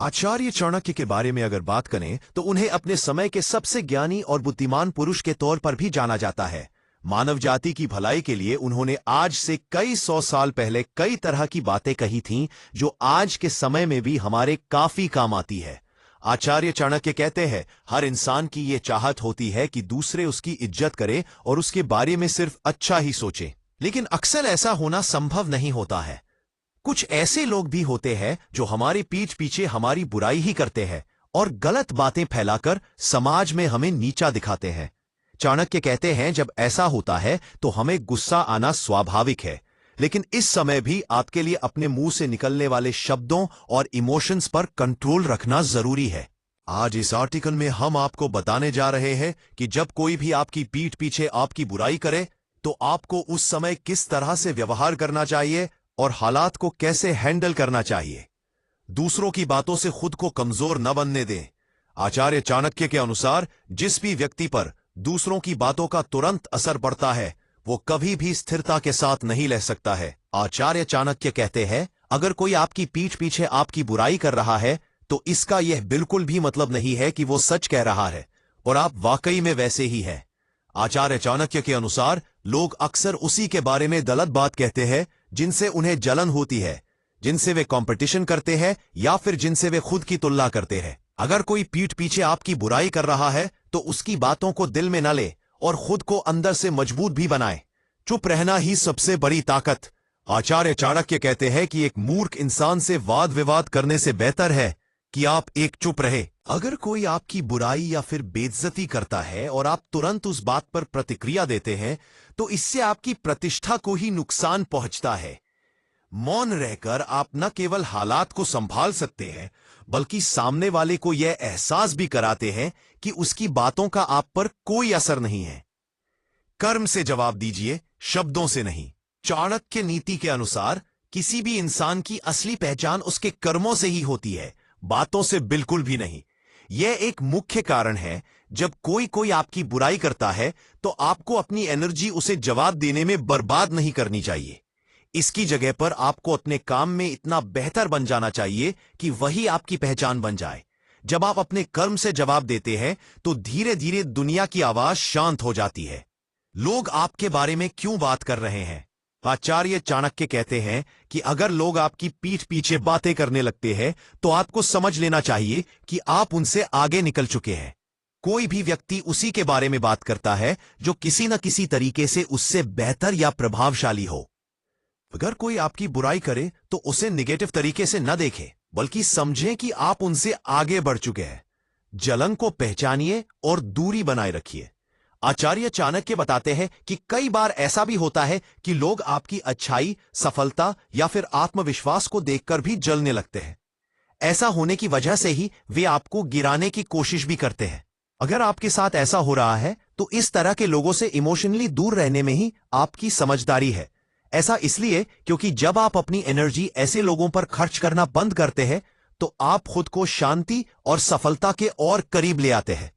आचार्य चाणक्य के बारे में अगर बात करें तो उन्हें अपने समय के सबसे ज्ञानी और बुद्धिमान पुरुष के तौर पर भी जाना जाता है। मानव जाति की भलाई के लिए उन्होंने आज से कई सौ साल पहले कई तरह की बातें कही थीं जो आज के समय में भी हमारे काफी काम आती है। आचार्य चाणक्य कहते हैं, हर इंसान की ये चाहत होती है कि दूसरे उसकी इज्जत करे और उसके बारे में सिर्फ अच्छा ही सोचे, लेकिन अक्सर ऐसा होना संभव नहीं होता है। कुछ ऐसे लोग भी होते हैं जो हमारी पीठ पीछे हमारी बुराई ही करते हैं और गलत बातें फैलाकर समाज में हमें नीचा दिखाते हैं। चाणक्य कहते हैं, जब ऐसा होता है तो हमें गुस्सा आना स्वाभाविक है, लेकिन इस समय भी आपके लिए अपने मुंह से निकलने वाले शब्दों और इमोशंस पर कंट्रोल रखना जरूरी है। आज इस आर्टिकल में हम आपको बताने जा रहे हैं कि जब कोई भी आपकी पीठ पीछे आपकी बुराई करे तो आपको उस समय किस तरह से व्यवहार करना चाहिए और हालात को कैसे हैंडल करना चाहिए। दूसरों की बातों से खुद को कमजोर न बनने दें। आचार्य चाणक्य के अनुसार जिस भी व्यक्ति पर दूसरों की बातों का तुरंत असर पड़ता है वो कभी भी स्थिरता के साथ नहीं रह सकता है। आचार्य चाणक्य कहते हैं, अगर कोई आपकी पीठ पीछे आपकी बुराई कर रहा है तो इसका यह बिल्कुल भी मतलब नहीं है कि वो सच कह रहा है और आप वाकई में वैसे ही हैं। आचार्य चाणक्य के अनुसार लोग अक्सर उसी के बारे में गलत बात कहते हैं जिनसे उन्हें जलन होती है, जिनसे वे कंपटीशन करते हैं या फिर जिनसे वे खुद की तुलना करते हैं। अगर कोई पीठ पीछे आपकी बुराई कर रहा है तो उसकी बातों को दिल में न ले और खुद को अंदर से मजबूत भी बनाए। चुप रहना ही सबसे बड़ी ताकत। आचार्य चाणक्य कहते हैं कि एक मूर्ख इंसान से वाद विवाद करने से बेहतर है कि आप एक चुप रहे। अगर कोई आपकी बुराई या फिर बेइज्जती करता है और आप तुरंत उस बात पर प्रतिक्रिया देते हैं तो इससे आपकी प्रतिष्ठा को ही नुकसान पहुंचता है। मौन रहकर आप न केवल हालात को संभाल सकते हैं बल्कि सामने वाले को यह एहसास भी कराते हैं कि उसकी बातों का आप पर कोई असर नहीं है। कर्म से जवाब दीजिए, शब्दों से नहीं। चाणक्य नीति के अनुसार किसी भी इंसान की असली पहचान उसके कर्मों से ही होती है, बातों से बिल्कुल भी नहीं। यह एक मुख्य कारण है जब कोई आपकी बुराई करता है तो आपको अपनी एनर्जी उसे जवाब देने में बर्बाद नहीं करनी चाहिए। इसकी जगह पर आपको अपने काम में इतना बेहतर बन जाना चाहिए कि वही आपकी पहचान बन जाए। जब आप अपने कर्म से जवाब देते हैं तो धीरे धीरे दुनिया की आवाज शांत हो जाती है। लोग आपके बारे में क्यों बात कर रहे हैं? आचार्य चाणक्य कहते हैं कि अगर लोग आपकी पीठ पीछे बातें करने लगते हैं तो आपको समझ लेना चाहिए कि आप उनसे आगे निकल चुके हैं। कोई भी व्यक्ति उसी के बारे में बात करता है जो किसी न किसी तरीके से उससे बेहतर या प्रभावशाली हो। अगर कोई आपकी बुराई करे तो उसे निगेटिव तरीके से न देखें बल्कि समझें कि आप उनसे आगे बढ़ चुके हैं। जलन को पहचानिए और दूरी बनाए रखिए। आचार्य चाणक्य बताते हैं कि कई बार ऐसा भी होता है कि लोग आपकी अच्छाई, सफलता या फिर आत्मविश्वास को देखकर भी जलने लगते हैं। ऐसा होने की वजह से ही वे आपको गिराने की कोशिश भी करते हैं। अगर आपके साथ ऐसा हो रहा है तो इस तरह के लोगों से इमोशनली दूर रहने में ही आपकी समझदारी है। ऐसा इसलिए क्योंकि जब आप अपनी एनर्जी ऐसे लोगों पर खर्च करना बंद करते हैं तो आप खुद को शांति और सफलता के और करीब ले आते हैं।